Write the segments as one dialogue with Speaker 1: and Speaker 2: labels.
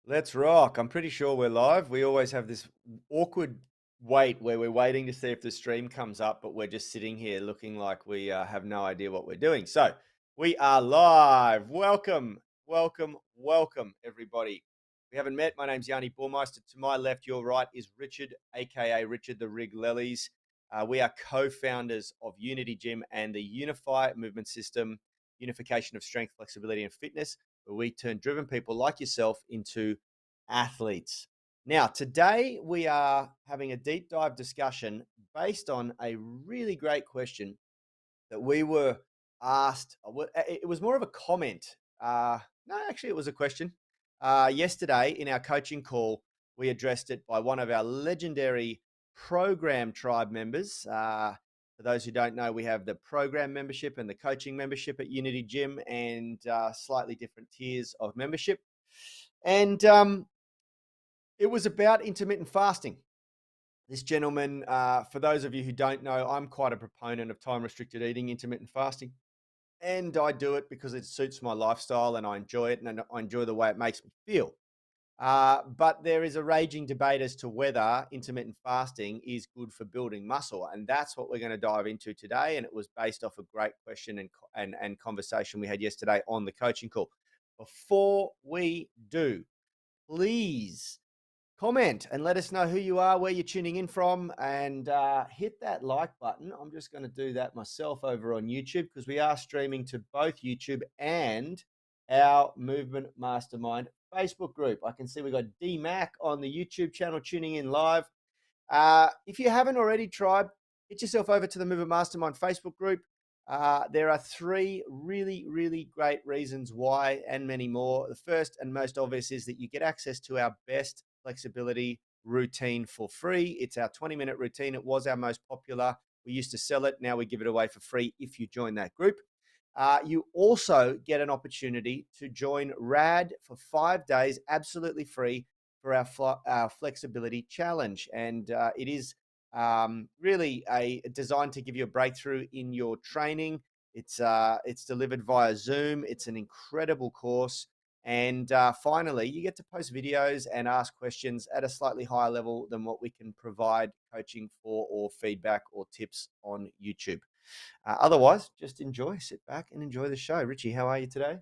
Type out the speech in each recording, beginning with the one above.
Speaker 1: Let's rock. I'm pretty sure we're live. We always have this awkward wait where we're waiting to see if the stream comes up, but we're just sitting here looking like we have no idea what we're doing. So we are live. Welcome, everybody. We haven't met. My name's Yanni Burmeister. To my left, your right is Richard, aka Richard the Rig Lellies. We are co-founders of Unity Gym and the Unify Movement System, unification of strength, flexibility, and fitness, where we turn driven people like yourself into athletes. Now, today we are having a deep dive discussion based on a really great question that we were asked. It was more of a comment. No, actually, it was a question. Yesterday in our coaching call, we addressed it by one of our legendary program tribe members. For those who don't know, we have the program membership and the coaching membership at Unity Gym, and slightly different tiers of membership. And it was about intermittent fasting. This gentleman, for those of you who don't know, I'm quite a proponent of time restricted eating, intermittent fasting. And I do it because it suits my lifestyle and I enjoy it and I enjoy the way it makes me feel. But there is a raging debate as to whether intermittent fasting is good for building muscle. And that's what we're going to dive into today. And it was based off a great question and conversation we had yesterday on the coaching call. Before we do, please comment and let us know who you are, where you're tuning in from, and hit that like button. I'm just going to do that myself over on YouTube because we are streaming to both YouTube and our Movement Mastermind Facebook group. I can see we got D-Mac on the YouTube channel tuning in live. If you haven't already, tribe, get yourself over to the Movement Mastermind Facebook group. There are three really, really great reasons why, and many more. The first and most obvious is that you get access to our best flexibility routine for free. It's our 20-minute routine. It was our most popular. We used to sell it. Now we give it away for free if you join that group. You also get an opportunity to join RAD for 5 days, absolutely free, for our flexibility challenge. And it is really designed to give you a breakthrough in your training. It's delivered via Zoom. It's an incredible course. And finally, you get to post videos and ask questions at a slightly higher level than what we can provide coaching for or feedback or tips on YouTube. Otherwise, just enjoy, sit back and enjoy the show. Richie, how are you today?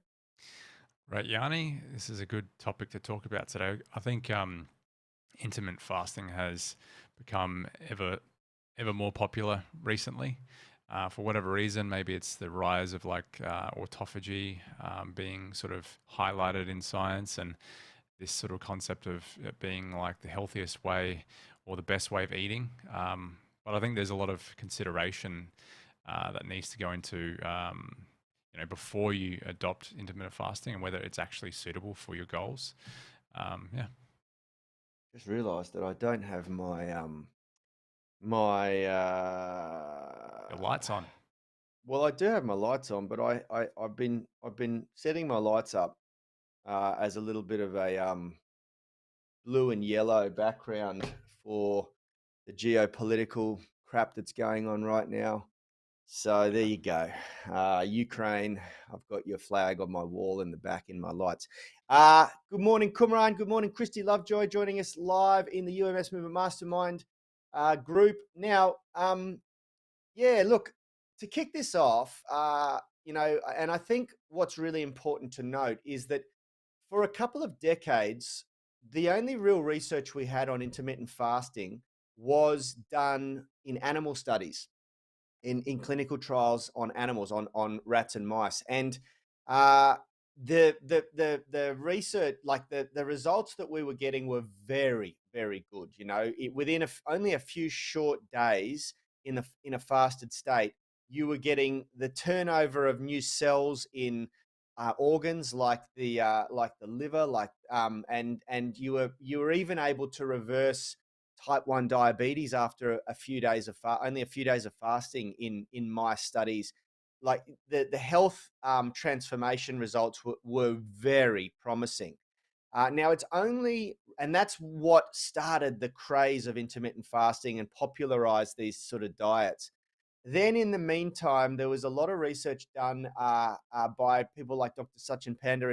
Speaker 2: Right, Yanni, this is a good topic to talk about today. I think intermittent fasting has become ever more popular recently. For whatever reason, maybe it's the rise of autophagy being sort of highlighted in science, and this sort of concept of it being like the healthiest way or the best way of eating. But I think there's a lot of consideration that needs to go into before you adopt intermittent fasting and whether it's actually suitable for your goals. Yeah.
Speaker 1: Just realised that I don't have my
Speaker 2: Your lights on.
Speaker 1: well, I do have my lights on, but I've been setting my lights up as a little bit of a blue and yellow background for the geopolitical crap that's going on right now. So there you go. Ukraine, I've got your flag on my wall in the back in my lights. Good morning, Kumran. Good morning, Christy Lovejoy, joining us live in the UMS Movement Mastermind group. Now, yeah, look, to kick this off, and I think what's really important to note is that for a couple of decades, the only real research we had on intermittent fasting was done in animal studies, in clinical trials on animals, on rats and mice. And uh, the research, like the results that we were getting were very, very good. Within only a few short days in a fasted state, you were getting the turnover of new cells in organs like the liver, and you were even able to reverse type 1 diabetes after a few days of only a few days of fasting in my studies. Like the health transformation results were very promising. Now it's only, and that's what started the craze of intermittent fasting and popularized these sort of diets. Then, in the meantime, there was a lot of research done by people like Dr. Sachin Panda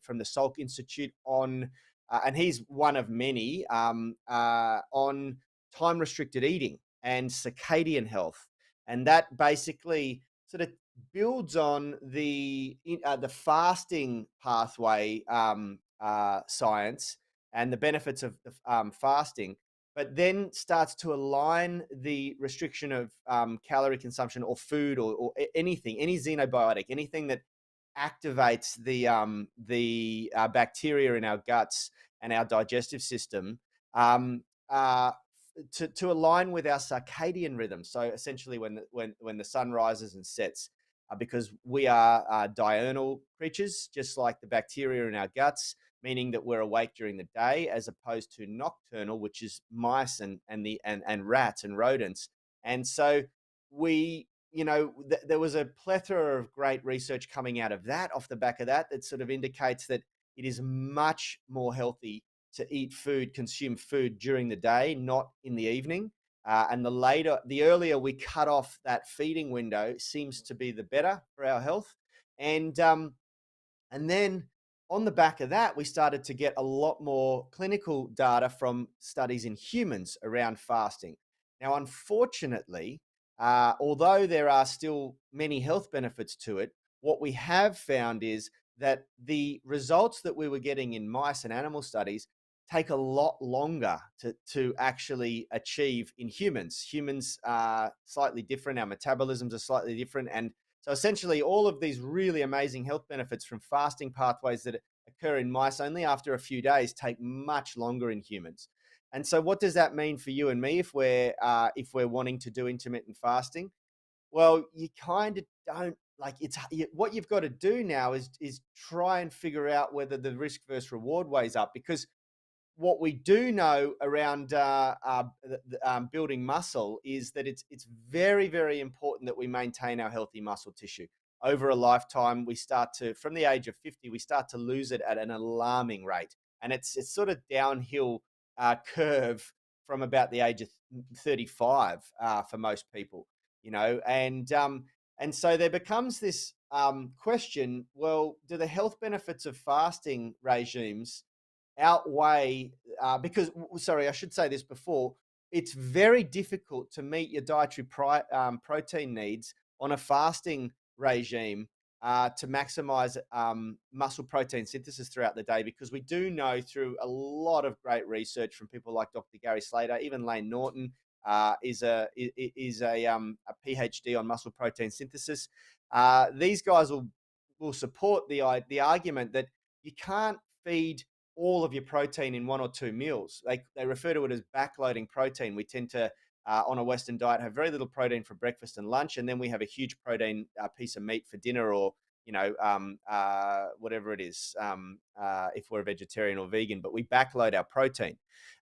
Speaker 1: from the Salk Institute on and he's one of many, on time restricted eating and circadian health. And that basically sort of builds on the fasting pathway science and the benefits of fasting, but then starts to align the restriction of calorie consumption or food or anything, any xenobiotic, anything that activates the bacteria in our guts and our digestive system, um, uh, to align with our circadian rhythm. So essentially, when the sun rises and sets, because we are diurnal creatures, just like the bacteria in our guts, meaning that we're awake during the day, as opposed to nocturnal, which is mice and rats and rodents. And so we, there was a plethora of great research coming out of that, off the back of that, that sort of indicates that it is much more healthy to eat food, consume food during the day, not in the evening. And the earlier we cut off that feeding window, seems to be the better for our health. And then on the back of that, we started to get a lot more clinical data from studies in humans around fasting. Now, unfortunately, although there are still many health benefits to it, what we have found is that the results that we were getting in mice and animal studies take a lot longer to actually achieve in humans. Humans are slightly different, our metabolisms are slightly different, and so essentially, all of these really amazing health benefits from fasting pathways that occur in mice only after a few days take much longer in humans. And so, what does that mean for you and me if we're wanting to do intermittent fasting? Well, you kind of don't like what you've got to do now is try and figure out whether the risk versus reward weighs up, because what we do know around building muscle is that it's very, very important that we maintain our healthy muscle tissue over a lifetime. We start to, from the age of 50, we start to lose it at an alarming rate, and it's sort of downhill curve from about the age of 35 for most people, and so there becomes this question: well, do the health benefits of fasting regimes outweigh because sorry, I should say this before. It's very difficult to meet your dietary protein needs on a fasting regime to maximize muscle protein synthesis throughout the day, because we do know through a lot of great research from people like Dr. Gary Slater, even Lane Norton is a PhD on muscle protein synthesis. These guys will support the argument that you can't feed all of your protein in one or two meals. They refer to it as backloading protein. We tend to, on a Western diet, have very little protein for breakfast and lunch, and then we have a huge protein piece of meat for dinner, or whatever it is, if we're a vegetarian or vegan. But we backload our protein,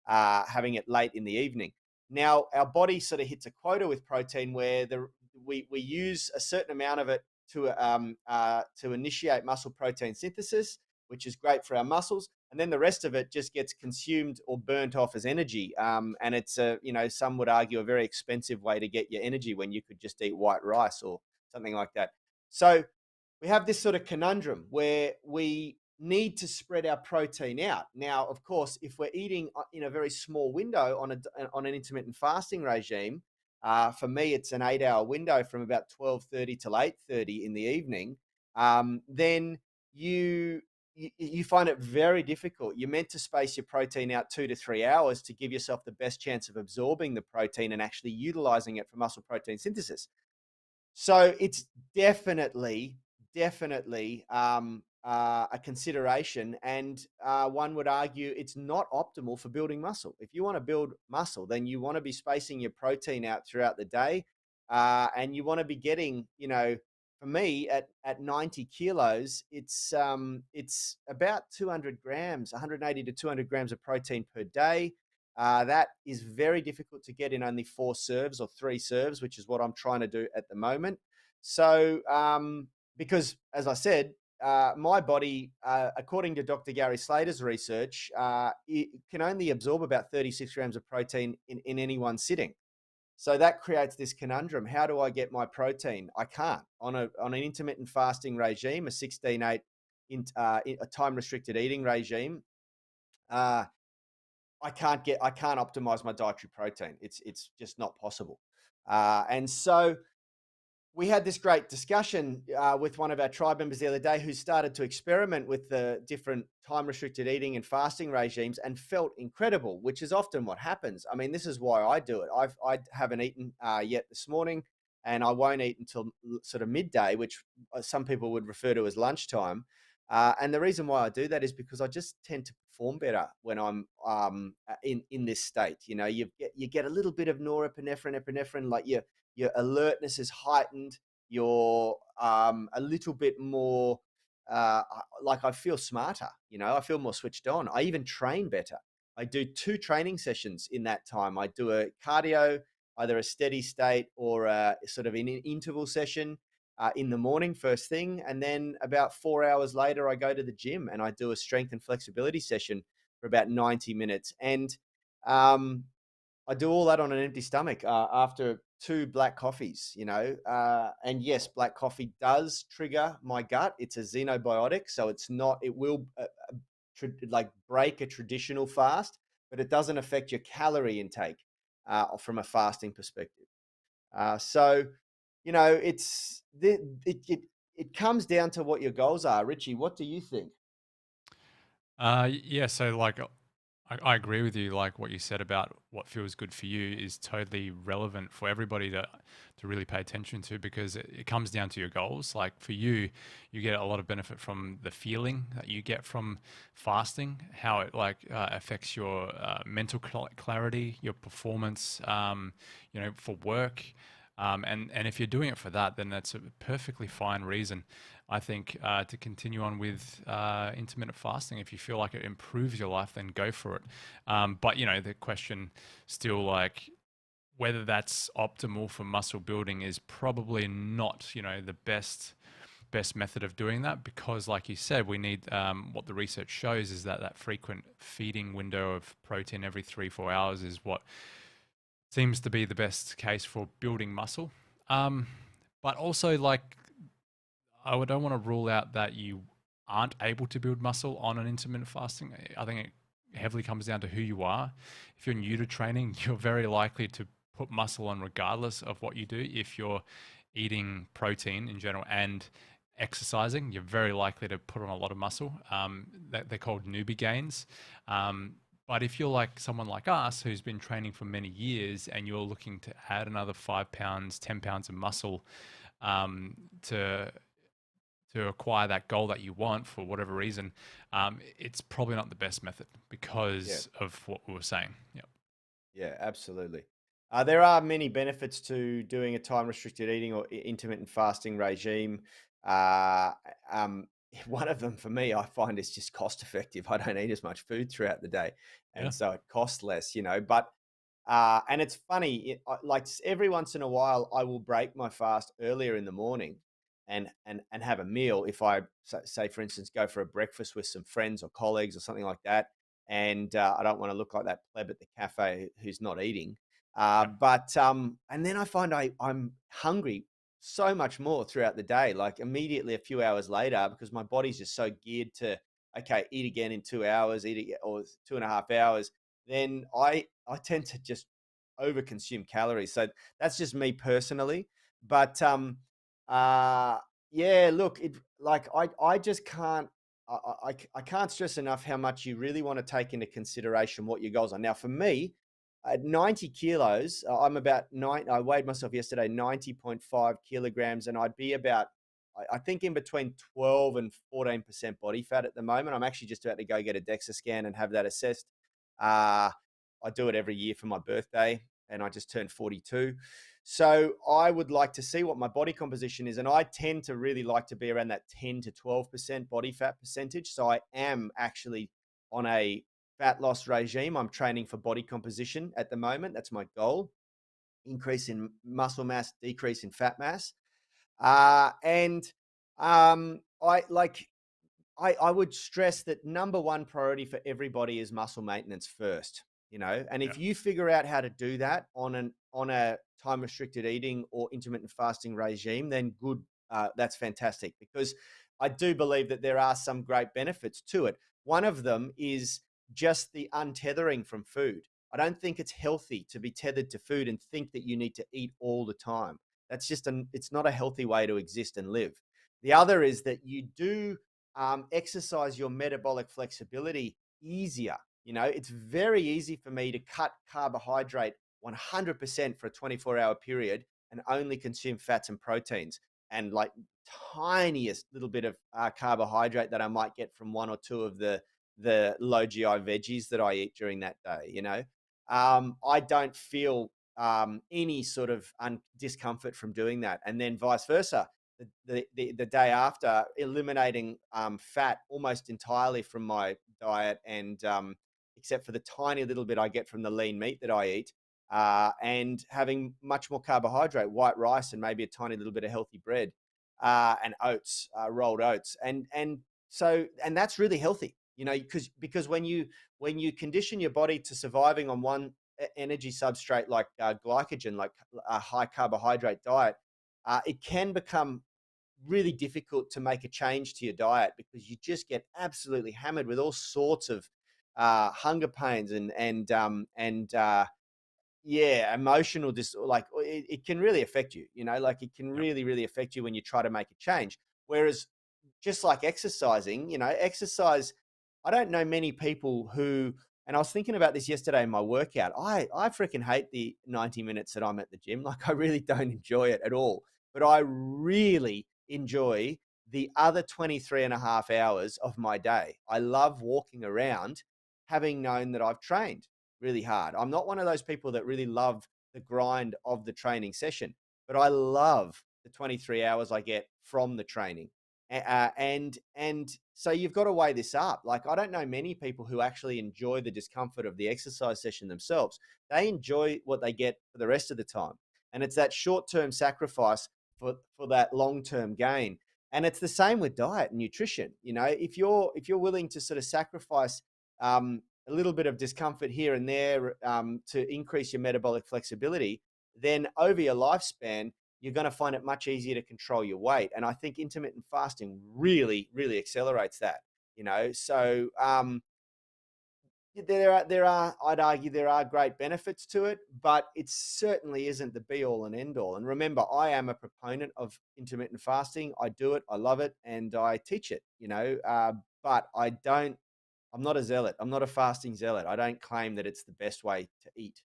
Speaker 1: having it late in the evening. Now, our body sort of hits a quota with protein where we use a certain amount of it to initiate muscle protein synthesis, which is great for our muscles. And then the rest of it just gets consumed or burnt off as energy. And it's some would argue a very expensive way to get your energy when you could just eat white rice or something like that. So we have this sort of conundrum where we need to spread our protein out. Now, of course, if we're eating in a very small window on an intermittent fasting regime, for me, it's an 8-hour window from about 12:30 till 8:30 in the evening. Then you find it very difficult. You're meant to space your protein out 2 to 3 hours to give yourself the best chance of absorbing the protein and actually utilizing it for muscle protein synthesis. So it's definitely a consideration, and one would argue it's not optimal for building muscle. If you want to build muscle, then you want to be spacing your protein out throughout the day, and you want to be getting, for me at 90 kilos, it's about 200 grams, 180 to 200 grams of protein per day. That is very difficult to get in only 4 serves or 3 serves, which is what I'm trying to do at the moment. So, because as I said, my body, according to Dr. Gary Slater's research, it can only absorb about 36 grams of protein in any one sitting. So that creates this conundrum. How do I get my protein? I can't. On an intermittent fasting regime, a 16-8 a time restricted eating regime, uh, I can't optimize my dietary protein. It's just not possible. And so we had this great discussion with one of our tribe members the other day who started to experiment with the different time restricted eating and fasting regimes and felt incredible, which is often what happens. I mean, this is why I do it. I haven't eaten yet this morning, and I won't eat until sort of midday, which some people would refer to as lunchtime. And the reason why I do that is because I just tend to perform better when I'm in this state. You know, you get a little bit of norepinephrine, epinephrine, like your alertness is heightened. You're a little bit more like I feel smarter. You know, I feel more switched on. I even train better. I do 2 training sessions in that time. I do a cardio, either a steady state or a sort of an interval session in the morning, first thing. And then about 4 hours later, I go to the gym and I do a strength and flexibility session for about 90 minutes. And um, I do all that on an empty stomach after 2 black coffees, you know. And yes, black coffee does trigger my gut. It's a xenobiotic, so it's not, it will like break a traditional fast, but it doesn't affect your calorie intake from a fasting perspective. So, you know, it comes down to what your goals are. Richie, what do you think?
Speaker 2: Yeah, so like I agree with you. Like what you said about what feels good for you is totally relevant for everybody to really pay attention to, because it comes down to your goals. Like for you, you get a lot of benefit from the feeling that you get from fasting, how it like affects your mental clarity, your performance, you know, for work. And if you're doing it for that, then that's a perfectly fine reason, I think, to continue on with intermittent fasting. If you feel like it improves your life, then go for it. But you know, the question still, like, whether that's optimal for muscle building is probably not, you know, the best method of doing that, because like you said, we need, what the research shows is that that frequent feeding window of protein every 3-4 hours is what seems to be the best case for building muscle. Um, but also, like, don't want to rule out that you aren't able to build muscle on an intermittent fasting. I think it heavily comes down to who you are. If you're new to training, you're very likely to put muscle on regardless of what you do. If you're eating protein in general and exercising, you're very likely to put on a lot of muscle. They're called newbie gains. But if you're like someone like us who's been training for many years and you're looking to add another 5 pounds, 10 pounds of muscle um, to acquire that goal that you want for whatever reason, it's probably not the best method
Speaker 1: Yeah.
Speaker 2: because of what we were saying. Yeah.
Speaker 1: Yeah, absolutely. There are many benefits to doing a time restricted eating or intermittent fasting regime. Uh, um, one of them for me, I find is just cost effective. I don't eat as much food throughout the day,
Speaker 2: Yeah.
Speaker 1: and so it costs less, you know. But and it's funny, like every once in a while, I will break my fast earlier in the morning and have a meal. If I say, for instance, go for a breakfast with some friends or colleagues or something like that, and I don't want to look like that pleb at the cafe who's not eating.
Speaker 2: Yeah.
Speaker 1: And then I find I'm hungry so much more throughout the day, like immediately a few hours later, because my body's just so geared to, okay, eat again in 2 hours, eat again, or 2.5 hours. Then I tend to just overconsume calories. So that's just me personally. But uh, yeah, look, it like I just can't I can't stress enough how much you really want to take into consideration what your goals are. Now, for me, at 90 kilos, I'm about nine. I weighed myself yesterday, 90.5 kilograms, and I'd be about, I think, in between 12 and 14% body fat at the moment. I'm actually just about to go get a DEXA scan and have that assessed. Uh, I do it every year for my birthday, and I just turned 42. So I would like to see what my body composition is, and I tend to really like to be around that 10 to 12% body fat percentage. So I am actually on a fat loss regime. I'm training for body composition at the moment. That's my goal: increase in muscle mass, decrease in fat mass. And I like I would stress that number one priority for everybody is muscle maintenance first, you know. And
Speaker 2: Yeah.
Speaker 1: if you figure out how to do that on a time restricted eating or intermittent fasting regime, then good, that's fantastic, because I do believe that there are some great benefits to it. One of them is just the untethering from food. I don't think it's healthy to be tethered to food and think that you need to eat all the time. That's just it's not a healthy way to exist and live. The other is that you do exercise your metabolic flexibility easier. It's very easy for me to cut carbohydrate 100% for a 24-hour period and only consume fats and proteins and like tiniest little bit of carbohydrate that I might get from one or two of the low GI veggies that I eat during that day. I don't feel any sort of discomfort from doing that, and then vice versa. The day after, eliminating fat almost entirely from my diet, and except for the tiny little bit I get from the lean meat that I eat, and having much more carbohydrate, white rice, and maybe a tiny little bit of healthy bread, and oats, rolled oats, and that's really healthy. Because when you condition your body to surviving on one energy substrate like glycogen, like a high carbohydrate diet, it can become really difficult to make a change to your diet because you just get absolutely hammered with all sorts of hunger pains and yeah, emotional like it can really affect you, like it can
Speaker 2: Yep.
Speaker 1: really, really affect you when you try to make a change. Whereas just like exercising, exercise, I don't know many people who, and I was thinking about this yesterday in my workout. I freaking hate the 90 minutes that I'm at the gym. Like I really don't enjoy it at all. But I really enjoy the other 23 and a half hours of my day. I love walking around having known that I've trained really hard. I'm not one of those people that really love the grind of the training session, but I love the 23 hours I get from the training. And so you've got to weigh this up. Like I don't know many people who actually enjoy the discomfort of the exercise session themselves. They enjoy what they get for the rest of the time, and it's that short-term sacrifice for that long-term gain. And it's the same with diet and nutrition. If you're willing to sort of sacrifice a little bit of discomfort here and there to increase your metabolic flexibility, then over your lifespan, you're going to find it much easier to control your weight. And I think intermittent fasting really, really accelerates that. So I'd argue there are great benefits to it, but it certainly isn't the be all and end all. And remember, I am a proponent of intermittent fasting. I do it, I love it, and I teach it. But I don't. I'm not a zealot. I'm not a fasting zealot. I don't claim that it's the best way to eat.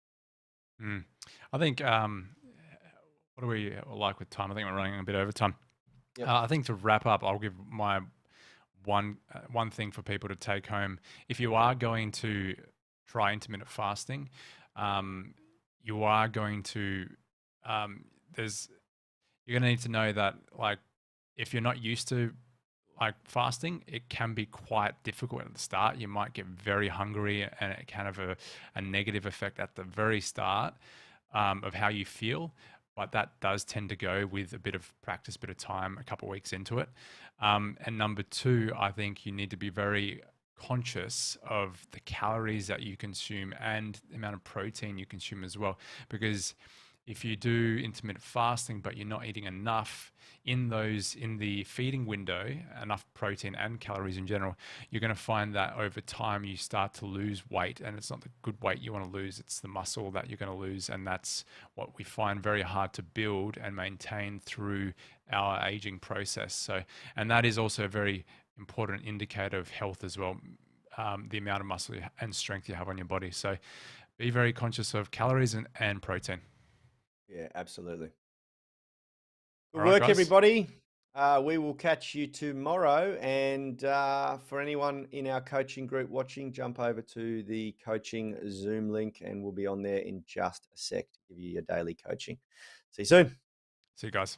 Speaker 2: Mm. I think, what do we like with time? I think we're running a bit over time.
Speaker 1: Yep.
Speaker 2: I think to wrap up, I'll give my one thing for people to take home. If you are going to try intermittent fasting, you are going to there's you're going to need to know that, like, if you're not used to like fasting, it can be quite difficult at the start. You might get very hungry, and it can have a negative effect at the very start of how you feel. But that does tend to go with a bit of practice, bit of time, a couple of weeks into it. And number two, I think you need to be very conscious of the calories that you consume and the amount of protein you consume as well. Because if you do intermittent fasting, but you're not eating enough in the feeding window, enough protein and calories in general, you're going to find that over time you start to lose weight, and it's not the good weight you want to lose, it's the muscle that you're going to lose. And that's what we find very hard to build and maintain through our aging process. So, and that is also a very important indicator of health as well, the amount of muscle and strength you have on your body. So be very conscious of calories and protein.
Speaker 1: Yeah, absolutely.
Speaker 2: All
Speaker 1: Good
Speaker 2: right,
Speaker 1: work,
Speaker 2: guys.
Speaker 1: everybody. We will catch you tomorrow. And for anyone in our coaching group watching, jump over to the coaching Zoom link and we'll be on there in just a sec to give you your daily coaching. See you soon.
Speaker 2: See you guys.